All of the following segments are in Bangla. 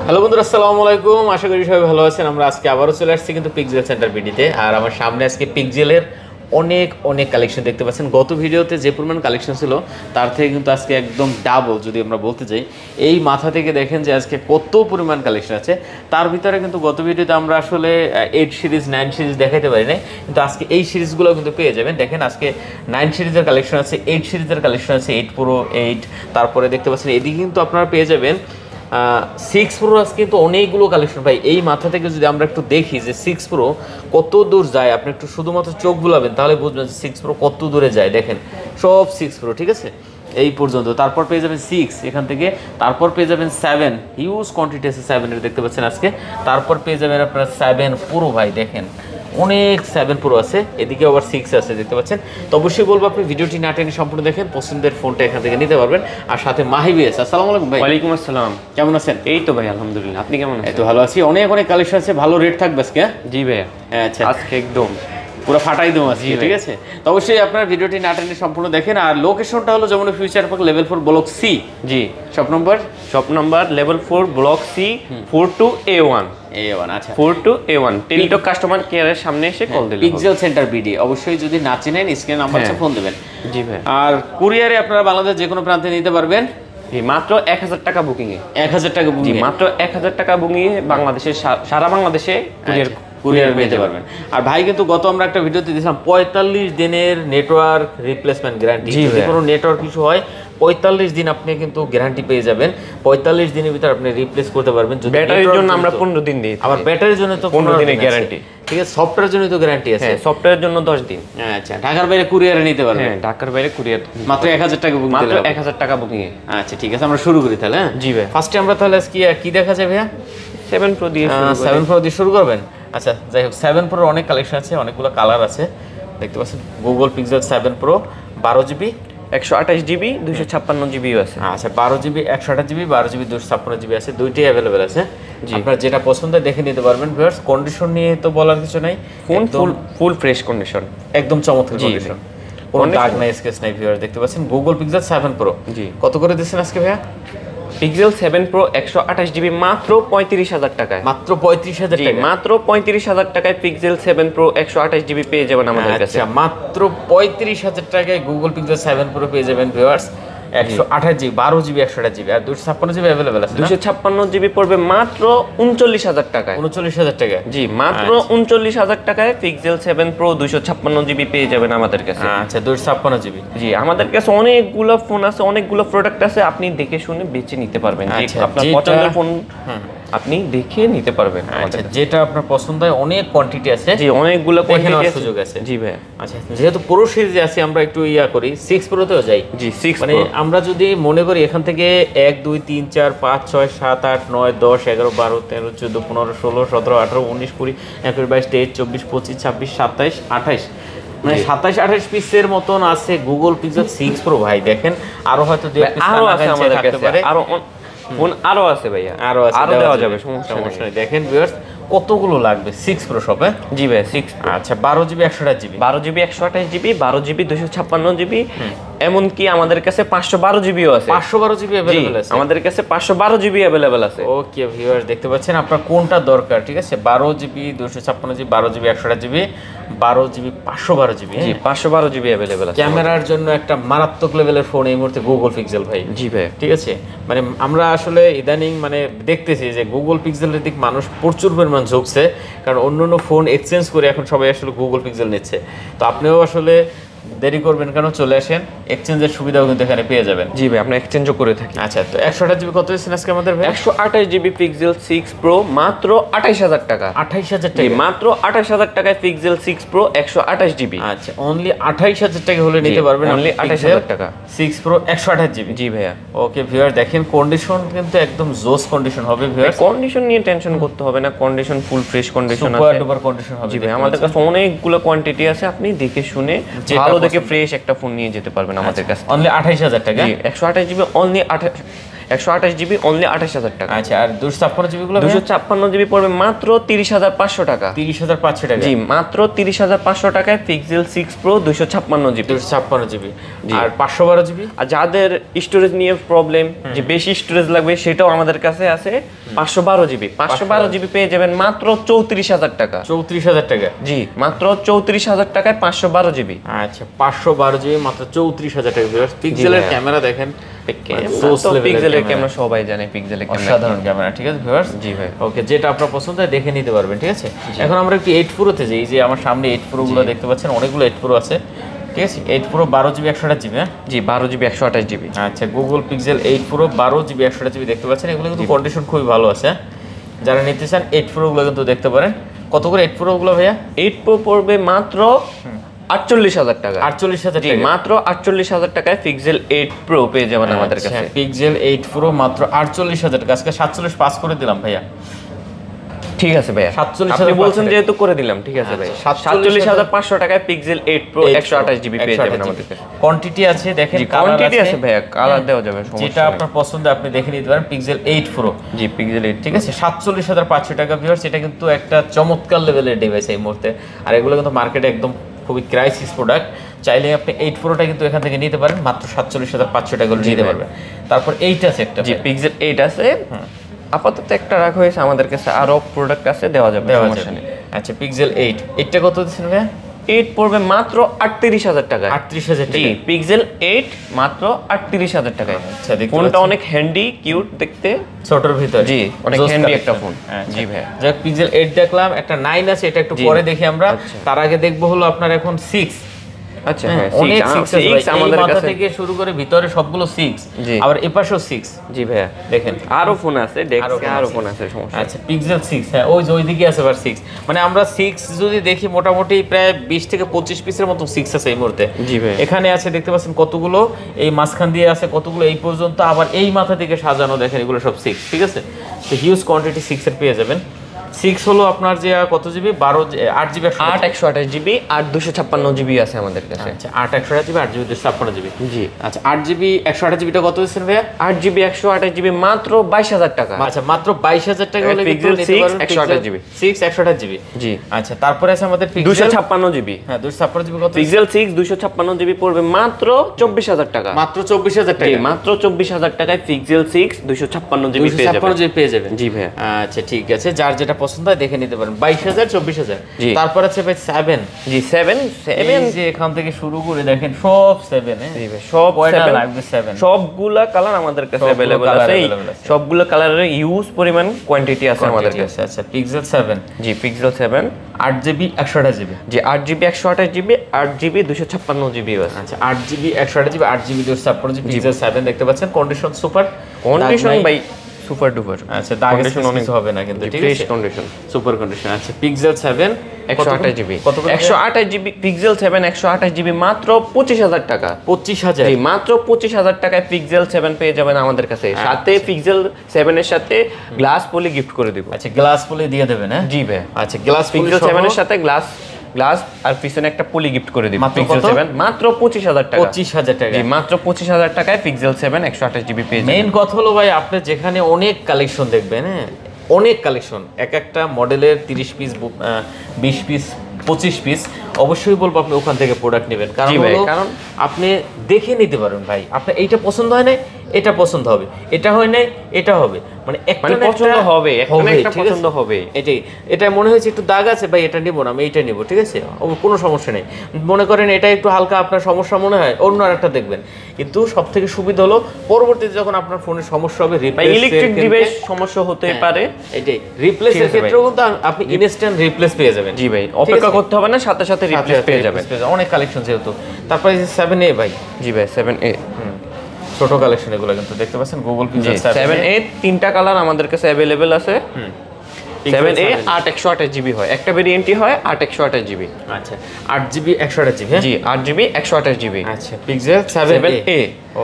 হ্যালো বন্ধুরা, আসসালামু আলাইকুম। আশা করি সবাই ভালো আছেন। আমরা আজকে আবারও চলে আসছি কিন্তু পিক্সেল সেন্টার বিডিতে। আর আমার সামনে আজকে পিক্সেলের অনেক কালেকশন দেখতে পাচ্ছেন। গত ভিডিওতে যে পরিমাণ কালেকশন ছিল তার থেকে কিন্তু আজকে একদম ডাবল যদি আমরা বলতে যাই। এই মাথা থেকে দেখেন যে আজকে কত পরিমাণ কালেকশন আছে। তার ভিতরে কিন্তু গত ভিডিওতে আমরা আসলে 8 সিরিজ 9 সিরিজ দেখাতে পারি নাই, কিন্তু আজকে এই সিরিজগুলো কিন্তু পেয়ে যাবেন। দেখেন আজকে 9 সিরিজের কালেকশন আছে, 8 সিরিজের কালেকশন আছে, 8 প্রো 8। তারপরে দেখতে পাচ্ছেন এদিকে কিন্তু আপনারা পেয়ে যাবেন 6 প্রো। আজকে কিন্তু অনেকগুলো কালেকশন ভাই। এই মাথা থেকে যদি আমরা একটু দেখি যে 6 প্রো কত দূর যায়, আপনি একটু শুধুমাত্র চোখ বুলাবেন তাহলে বুঝবেন যে 6 প্রো কত দূরে যায়। দেখেন সব 6 প্রো, ঠিক আছে, এই পর্যন্ত। তারপর পেয়ে যাবেন 6 এখান থেকে, তারপর পেয়ে যাবেন 7, হিউজ কোয়ান্টিটি আছে 7-এর দেখতে পাচ্ছেন আজকে। তারপর পেয়ে যাবেন আপনার 7 প্রো ভাই, দেখেন অনেক 7 প্রো আছে, এদিকে আবার 6 আছে দেখতে পাচ্ছেন। তো অবশ্যই বলবো আপনি ভিডিওটি না টেনে সম্পূর্ণ দেখেন, পছন্দের ফোনটা এখান থেকে নিতে পারবেন। আর সাথে মাহিবিএস, আসসালামু আলাইকুম ভাই। ওয়ালাইকুম আসসালাম, কেমন আছেন? এই তো ভাই আলহামদুলিল্লাহ, আপনি কেমন আছেন? এই তো ভালো আছি। অনেক কালেকশন আছে, ভালো রেট থাকবে আজকে। জি ভাইয়া, আচ্ছা, আজকে একদম পুরো ফাটাই দেবো আজকে, জি ঠিক আছে। তো অবশ্যই আপনার ভিডিওটি না টেনে সম্পূর্ণ দেখেন। আর লোকেশনটা হলো যেমন future park level 4 block C. জি, shop number level 4 block C 42A1। আচ্ছা, 42A1 টেলিটক কাস্টমার কেয়ারের সামনে এসে কল দিলে হবে। Pixel centre BD. অবশ্যই যদি না চিনেন স্ক্রিন নাম্বার আছে, ফোন দেবেন। জি ভাই। আর কুরিয়ারে আপনারা বাংলাদেশ যে কোনো প্রান্তে নিতে পারবেন। জি, মাত্র 1000 টাকা বুকিং এ। 1000 টাকা জি, বুকিং, মাত্র 1000 টাকা বুকিং এ বাংলাদেশের সারা বাংলাদেশে কুরিয়ার পেতে পারবেন। আর ভাই কিন্তু গত আমরা একটা ভিডিওতে দিয়েছিলাম 45 দিনের নেটওয়ার্ক রিপ্লেসমেন্ট গ্যারান্টি। যদি কোনো নেটওয়ার্ক কিছু হয় 45 দিন আপনি কিন্তু গ্যারান্টি পেয়ে যাবেন। 45 দিনের ভিতর আপনি রিপ্লেস করতে পারবেন। যদি ব্যাটারির জন্য আমরা 15 দিন দিই, আবার ব্যাটারির জন্য তো 15 দিনের গ্যারান্টি। ঠিক আছে, সফটওয়্যারের জন্য তো গ্যারান্টি আছে। হ্যাঁ, সফটওয়্যারের জন্য 10 দিন। আচ্ছা, ঢাকার বাইরে কুরিয়ারে নিতে পারবেন। হ্যাঁ, ঢাকার বাইরে কুরিয়ার মাত্র 1000 টাকা বুকিং, মাত্র 1000 টাকা বুকিং এ। আচ্ছা ঠিক আছে, আমরা শুরু করি তাহলে। হ্যাঁ জি ভাই। ফার্স্টে আমরা তাহলে কি দেখা যায় ভাইয়া? 7 প্রো দিয়ে 7 প্রো দিয়ে শুরু করবেন। আচ্ছা যাই হোক, 7 প্রোর অনেক কালেকশন আছে, অনেকগুলো কালার আছে দেখতে পাচ্ছেন। Google pixel 7 pro 12GB 128GB 256GB আছে। আচ্ছা, 12GB 128GB 12GB 256GB আছে, দুইটাই অ্যাভেলেবেল আছে। আপনার যেটা পছন্দ দেখে নিতে পারবেন। ভিউয়ার্স, কন্ডিশন নিয়ে তো বলার কিছু নাই, ফোন ফুল ফ্রেশ কন্ডিশন, একদম চমৎকার কন্ডিশন, কোনো দাগ নাই, স্কেচ নাই। ভিউয়ার্স দেখতে পাচ্ছেন গুগল পিক্সেল 7 প্রো। জি, কত করে দিচ্ছেন আজকে ভাইয়া? পিক্সেল 7 প্রো 128GB মাত্র 35,000 টাকায়। মাত্র 35,000 টাকা? মাত্র 35,000 টাকায় পিক্সেল 7 প্রো 128GB পেয়ে যাবেন আমাদের কাছে। আচ্ছা, মাত্র 35,000 টাকায় গুগল পিক্সেল 7 প্রো পেয়ে যাবেন ভিউয়ার্স। 128GB 12GB 128GB আর 256GB অ্যাভেলেবেল আছে। 256GB পড়বে মাত্র 39,000 টাকায়। 39,000 টাকা? জি, মাত্র 39,000 টাকায় পিক্সেল 7 প্রো 256GB পেয়ে যাবেন আমাদের কাছে। আচ্ছা, 256GB। জি, আমাদের কাছে অনেকগুলো ফোন আছে, অনেকগুলো প্রোডাক্ট আছে, আপনি দেখে শুনে বেছে নিতে পারবেন। আপনার পছন্দের ফোন আপনি দেখে নিতে পারবেন। আচ্ছা, যেটা আপনার পছন্দ হয়, অনেক কোয়ান্টিটি আছে। জি, অনেকগুলো কোয়ান্টিটি সুযোগ আছে। জি ভাই। আচ্ছা, যেহেতু প্রো সিরিজে আছে আমরা একটু করি, 6 প্রোতেও যাই। জি, 6 মানে আমরা যদি মনে করি এখান থেকে 1 2 3 4 5 6 7 8 9 10 11 12 13 14 15 16 17 18 19 20 21 22 23 24 25 26 27 28, মানে 27 28 পিসের মতন আছে গুগল পিক্সেল 6 প্রো ভাই। দেখেন আরো হয়তো আরো আছে আমাদের কাছে, আরো ফোন আরো আছে ভাইয়া, আরো দেওয়া যাবে, সমস্যা নেই। দেখেন ভিউয়ার্স, কতগুলো লাগবে 6 প্রো শপে? জি ভাই, 6। আচ্ছা, 12GB 128GB 12GB 128GB 12GB 256GB, এমনকি আমাদের কাছে 512GBও আছে। 512GB अवेलेबल আছে আমাদের কাছে 512GB अवेलेबल আছে। ওকে ভিউয়ার্স, দেখতে পাচ্ছেন আপনার কোনটা দরকার, ঠিক আছে। 12GB 256GB 12GB 128GB 12GB 512GB। জি, 512GB अवेलेबल আছে। ক্যামেরার জন্য একটা মারাত্মক লেভেলের ফোন এই মুহূর্তে গুগল পিক্সেল ভাই। জি ভাই, ঠিক আছে। মানে আমরা আসলে ইদানিং মানে দেখতেছি যে গুগল পিক্সেলের দিক মানুষ প্রচুর পরিমাণ ঝুঁকছে, কারণ অন্য ফোন এক্সচেঞ্জ করে এখন সবাই আসলে গুগল পিক্সেল নিচ্ছে। তো আপনিও আসলে দেরি করবেন কেন, চলে আসেন, এক্সচেঞ্জের সুবিধাও কিন্তু এখানে পেয়ে যাবেন। জি ভাই, আমরা এক্সচেঞ্জও করে থাকি। আচ্ছা, তো 128GB কত দিচ্ছেন আজকে আমাদের ভাই? 128GB পিক্সেল 6 প্রো মাত্র 28,000 টাকা। 28,000 জি, টাকা? মাত্র 28,000 টাকায় পিক্সেল 6 প্রো 128GB। আচ্ছা, অনলি 28,000 টাকা হলে নিতে পারবেন। অনলি 28,000 টাকা 6 প্রো 128GB। জি ভাইয়া। ওকে ভিউয়ার, দেখেন কন্ডিশন কিন্তু একদম জোস কন্ডিশন হবে ভিউয়ার। কন্ডিশন নিয়ে টেনশন করতে হবে না, কন্ডিশন ফুল ফ্রেশ কন্ডিশন আছে, সুপার ডুপার কন্ডিশন হবে। জি ভাই, আমাদের কাছে অনেকগুলো কোয়ান্টিটি আছে, আপনি দেখে শুনে ভালো দেখে ফ্রেশ একটা ফোন নিয়ে যেতে পারবেন আমাদের কাছে। অনলি 28,000 টাকা? জি, 128GB অনলি 128 GB অনলি 28000 টাকা। আচ্ছা, আর 256 GB গুলো? 256 GB পড়বে মাত্র 30500 টাকা। 30500 টাকা? জি, মাত্র 30500 টাকায় পিক্সেল 6 Pro 256 GB। 256 GB। আর 512 GB? আর যাদের স্টোরেজ নিয়ে প্রবলেম, যে বেশি স্টোরেজ লাগবে, সেটাও আমাদের কাছে আছে 512 GB। 512 GB পেয়ে যাবেন মাত্র 34000 টাকা। 34000 টাকা? জি, মাত্র 34000 টাকায় 512 GB। আচ্ছা, 512 GB মাত্র 34000 টাকা। ভিউয়ার্স, পিক্সেলের ক্যামেরা দেখেন, পিক্সেলের ক্যামেরা সবাই জানে, পিক্সেলের ক্যামেরা সাধারণ ক্যামেরা। ঠিক আছে ভিউয়ার্স? জি ভাই। ওকে, যেটা আপনার পছন্দ হয় দেখে নিতে পারবেন। ঠিক আছে, এখন আমরা একটু 8 Pro তে যাই। যে আমার সামনে 8 Pro গুলো দেখতে পাচ্ছেন, অনেকগুলো 8 Pro আছে। ঠিক আছে, 8 Pro 12 GB 128 GB? হ্যাঁ জি, 12 GB 128 GB। আচ্ছা, Google Pixel 8 Pro 12 GB 128 GB দেখতে পাচ্ছেন। এগুলো কিন্তু কন্ডিশন খুবই ভালো আছে। যারা নিতে চান 8 Pro গুলো কিন্তু দেখতে পারেন। কত করে 8 Pro গুলো ভাইয়া? 8 Pro পড়বে মাত্র 48000 টাকা। 48000 জি, টাকা? মাত্র 48000 টাকায় পিক্সেল 8 Pro পেয়ে যাবেন আমাদের কাছে। Pixel 8 Pro মাত্র 48000 টাকা। আজকে 47 পাস করে দিলাম ভাইয়া। ঠিক আছে ভাইয়া, 47,000 আপনি বলছেন যেহেতু করে দিলাম। ঠিক আছে ভাই, 47500 টাকায় পিক্সেল 8 Pro 128 GB পেয়ে যাবেন আমাদের কাছে। কোয়ান্টিটি আছে, দেখেন কোয়ান্টিটি আছে ভাইয়া, কালার দেওয়া যাবে, যেটা আপনার পছন্দ আপনি দেখে নিতে পারেন। Pixel 8 Pro, জি পিক্সেল 8, ঠিক আছে, 47500 টাকা। ভিউয়ার্স, এটা কিন্তু একটা চমৎকার লেভেলের ডিভাইস এই মুহূর্তে। আর এগুলো কিন্তু মার্কেটে একদম খুবই ক্রাইসিস প্রোডাক্ট। চাইলে আপনি 8 Proটা কিন্তু এখান থেকে নিতে পারেন, মাত্র 47500 টাকা নিতে পারবেন। তারপর 8 আছে একটা, জি পিক্সেল 8 আছে। আপাতত একটা রাখা হয়েছে, আমাদের কাছে আরো প্রোডাক্ট আছে, দেওয়া যাবে, সমস্যা নেই। আচ্ছা, Pixel 8 এটা কত দিচ্ছেন ভাই? 8 পড়বে মাত্র 38000 টাকা। 38000 টাকা? জি, Pixel 8 মাত্র 38000 টাকায়। আচ্ছা, ফোনটা অনেক হ্যান্ডি, কিউট দেখতে, ছোটর ভিতরে। জি, অনেক হ্যান্ডি একটা ফোন। জি ভাই, যাক, Pixel 8 দেখলাম, একটা 9 আছে, এটা একটু পরে দেখি আমরা। তার আগে দেখবো হলো আপনার এখন 6। আচ্ছা হ্যাঁ, অনেক 6 আমাদের কাছে থেকে শুরু করে ভিতরে সবগুলো 6, আবার এপাশেও 6। জি ভাইয়া, দেখেন আরো ফোন আছে, ডেস্কে আরো ফোন আছে, সমস্যা। আচ্ছা, Pixel 6, হ্যাঁ ওই যে ওইদিকে আছে আবার 6। মানে আমরা 6 যদি দেখি, মোটামুটি প্রায় 20 থেকে 25 পিসের মতো 6 আছে এই মুহূর্তে। জি ভাই, এখানে আছে, দেখতে পাচ্ছেন কতগুলো, এই মাঝখান দিয়ে আছে কতগুলো এই পর্যন্ত, আবার এই মাথা থেকে সাজানো, দেখেন এগুলো সব 6। ঠিক আছে, তো হিউজ কোয়ান্টিটি 6 এর পেয়ে যাবেন। 6 হলো আপনার যে কত জিবি, 8 জিবি 128 জিবি আর 256 জিবি আছে আমাদের কাছে। আচ্ছা, 128 জিবি, 8 জিবি 256 জিবি। জি, আচ্ছা, 8 জিবি 128 জিবিটা কত দিচ্ছেন ভাইয়া? 8 জিবি 128 জিবি মাত্র 22000 টাকা। আচ্ছা, মাত্র 22000 টাকা হলে Pixel 6 128 জিবি। 6 128 জিবি। জি, আচ্ছা, তারপরে আছে আমাদের Pixel 256 জিবি। হ্যাঁ, 256 জিবি কত? Pixel 6 256 জিবি পড়বে মাত্র 24000 টাকা। মাত্র 24000 টাকা? জি, মাত্র 24000 টাকায় Pixel 6 256 জিবি পেয়ে যাবেন। 256 জিবি পেয়ে যাবেন। জি ভাই, আচ্ছা ঠিক আছে, যার যেটা পছন্দ হয় দেখে নিতে পারেন। 22000 24000। তারপর আছে ভাই 7। জি 7 যে এখান থেকে শুরু করে দেখেন সব 7। জি ভাই, সব 7 সবগুলা কালার আমাদের কাছে अवेलेबल আছে। সবগুলো কালারের ইউজ পরিমাণ কোয়ান্টিটি আছে আমাদের কাছে। আচ্ছা, Pixel 7। জি, Pixel 7 8 জিবি 128 জিবি। জি, 8 জিবি 128 জিবি, 8 জিবি 256 জিবি আছে। আচ্ছা, 8 GB 128 GB, 8 GB 256 GB, Pixel 7 দেখতে পাচ্ছেন। কন্ডিশন সুপার, কন্ডিশন ভাই সুপার ডুপার। আচ্ছা, কন্ডিশন অনেক হবে না কিন্তু, ঠিক আছে, কন্ডিশন সুপার কন্ডিশন। আচ্ছা, Pixel 7 128 জিবি, কত? 128 জিবি Pixel 7 128 জিবি মাত্র 25000 টাকা। 25000? জি, মাত্র 25000 টাকায় Pixel 7 পেয়ে যাবেন আমাদের কাছে। সাথে Pixel 7 এর সাথে গ্লাস পলি গিফট করে দিব। আচ্ছা, গ্লাস পলি দিয়ে দেবেন? হ্যাঁ জি ভাই। আচ্ছা, গ্লাস Pixel 7 এর সাথে গ্লাস আর পিছনে একটা পলি গিফট করে দিব। Pixel 7 মাত্র 25000 টাকা। 25000 টাকা? জি, মাত্র 25000 টাকায় Pixel 7 128 জিবি পেয়ে যাবেন। মেইন কথা হলো ভাই, আপনি যেখানে অনেক কালেকশন দেখবেন, হ্যাঁ অনেক কালেকশন, এক একটা মডেলের 30 পিস 20 পিস 25 পিস, অবশ্যই বলবো আপনি ওখান থেকে প্রোডাক্ট নেবেন। কারণ আপনি দেখে নিতে পারবেন ভাই, আপনার এইটা পছন্দ হয় না, এটা পছন্দ হবে, এটা হয় না, এটা হবে, মানে একটা পছন্দ হবে, একটা পছন্দ হবে। এটা মনে হয়েছে একটু দাগ আছে ভাই, এটা নিব না, আমি এইটা নিব, ঠিক আছে, কোনো সমস্যা নেই। মনে করেন এটা একটু হালকা আপনার সমস্যা মনে হয়, অন্য আরেকটা দেখবেন। কিন্তু সবথেকে সুবিধা হলো পরবর্তীতে যখন আপনার ফোনের সমস্যা হবে, ইলেকট্রিক ডিভাইস সমস্যা হতে পারে, এটাই রিপ্লেসের ক্ষেত্রেও কিন্তু আপনি ইনস্ট্যান্ট রিপ্লেস পেয়ে যাবেন। জি ভাই, অপেক্ষা করতে হবে না, সাথে সাথে রিপ্লেস পেয়ে যাবেন। অনেক কালেকশন যেহেতু। তারপরে 7A ভাই। জি ভাই, 7A ছোট কালেকশন এগুলো কিন্তু দেখতে পাচ্ছেন। Google Pixel 7A তিনটা কালার আমাদের কাছে अवेलेबल আছে। 7A 8 128 জিবি হয়, একটা ভেরিয়েন্টই হয় 8 128 জিবি। আচ্ছা, 8 জিবি 128 জিবি? জি, 8 জিবি 128 জিবি। আচ্ছা, Pixel 7A।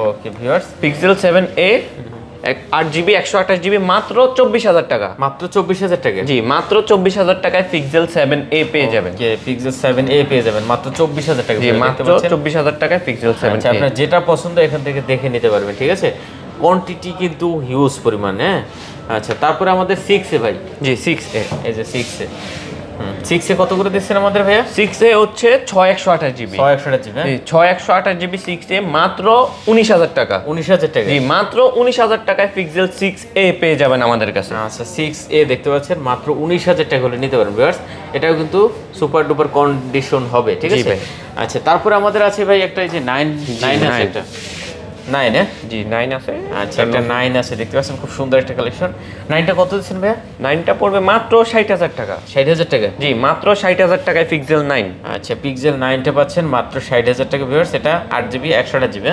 Okay viewers, Pixel 7A 8 GB 128 GB মাত্র 24000 টাকা। মাত্র 24000 টাকা? জি, মাত্র 24000 টাকায় Pixel 7A পেয়ে যাবেন। Pixel 7A পেয়ে যাবেন মাত্র 24000 টাকা। জি, মাত্র 24000 টাকায় Pixel 7A। আচ্ছা, আপনার যেটা পছন্দ এখান থেকে দেখে নিতে পারবেন, ঠিক আছে। কোয়ান্টিটি কিন্তু হিউজ পরিমাণ। হ্যাঁ আচ্ছা, তারপরে আমাদের 6A ভাই। জি 6A, এই যে 6A, 6A কত করে দিচ্ছেন আমাদের ভাইয়া? 6A হচ্ছে 6128 জিবি, 6128 জিবি। 6128 জিবি 6A মাত্র 19000 টাকা। 19000 টাকা? জি মাত্র 19000 টাকায় পিক্সেল 6A পেয়ে যাবেন আমাদের কাছে। আচ্ছা 6A দেখতে পাচ্ছেন মাত্র 19000 টাকা হলে নিতে পারেন ভিউয়ার্স। এটাও কিন্তু সুপার ডুপার কন্ডিশন হবে, ঠিক আছে? আচ্ছা তারপরে আমাদের আছে ভাই একটা, এই যে 9 আছে একটা 9, হ্যাঁ জি 9 আছে। আচ্ছা একটা 9 আছে দেখতে পাচ্ছেন, খুব সুন্দর একটা কালেকশন। 9টা কত দিচ্ছেন ভাইয়া? 9টা পড়বে মাত্র 60000 টাকা। 60000 টাকা? জি মাত্র 60000 টাকায় পিক্সেল 9। আচ্ছা পিক্সেল 9টা পাচ্ছেন মাত্র 60000 টাকা ভিউয়ার্স। এটা 8GB 128GB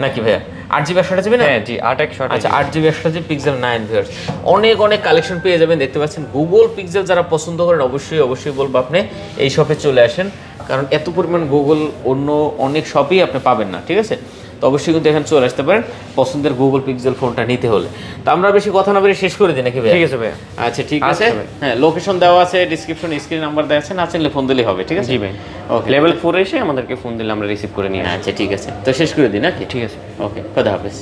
নাকি ভাইয়া? 8GB 128GB না? হ্যাঁ জি 8 আচ্ছা 8GB 128GB পিক্সেল 9 ভিউয়ার্স। অনেক অনেক কালেকশন পেয়ে যাবেন দেখতে পাচ্ছেন। গুগল পিক্সেল যারা পছন্দ করেন অবশ্যই বলবো আপনি এই শপে চলে আসেন, কারণ এত পরিমাণ গুগল অন্য অনেক শপেই আপনি পাবেন না, ঠিক আছে? তো অবশ্যই কিন্তু এখানে চলে আসতে পারেন পছন্দের গুগল পিক্সেল ফোনটা নিতে হলে। তো আমরা বেশি কথা না বলে শেষ করে দিই নাকি ভাই? ঠিক আছে ভাই। আচ্ছা ঠিক আছে, হ্যাঁ লোকেশন দেওয়া আছে ডিসক্রিপশন, স্ক্রিন নাম্বার দেওয়া আছে, না চাইলে ফোন দিলেই হবে, ঠিক আছে? জি ভাই। ওকে, লেভেল 4 এসে আমাদেরকে ফোন দিলে আমরা রিসিভ করে নিয়ে আসি। আচ্ছা ঠিক আছে, তো শেষ করে দিই নাকি? ঠিক আছে, ওকে, খোদা হাফেজ।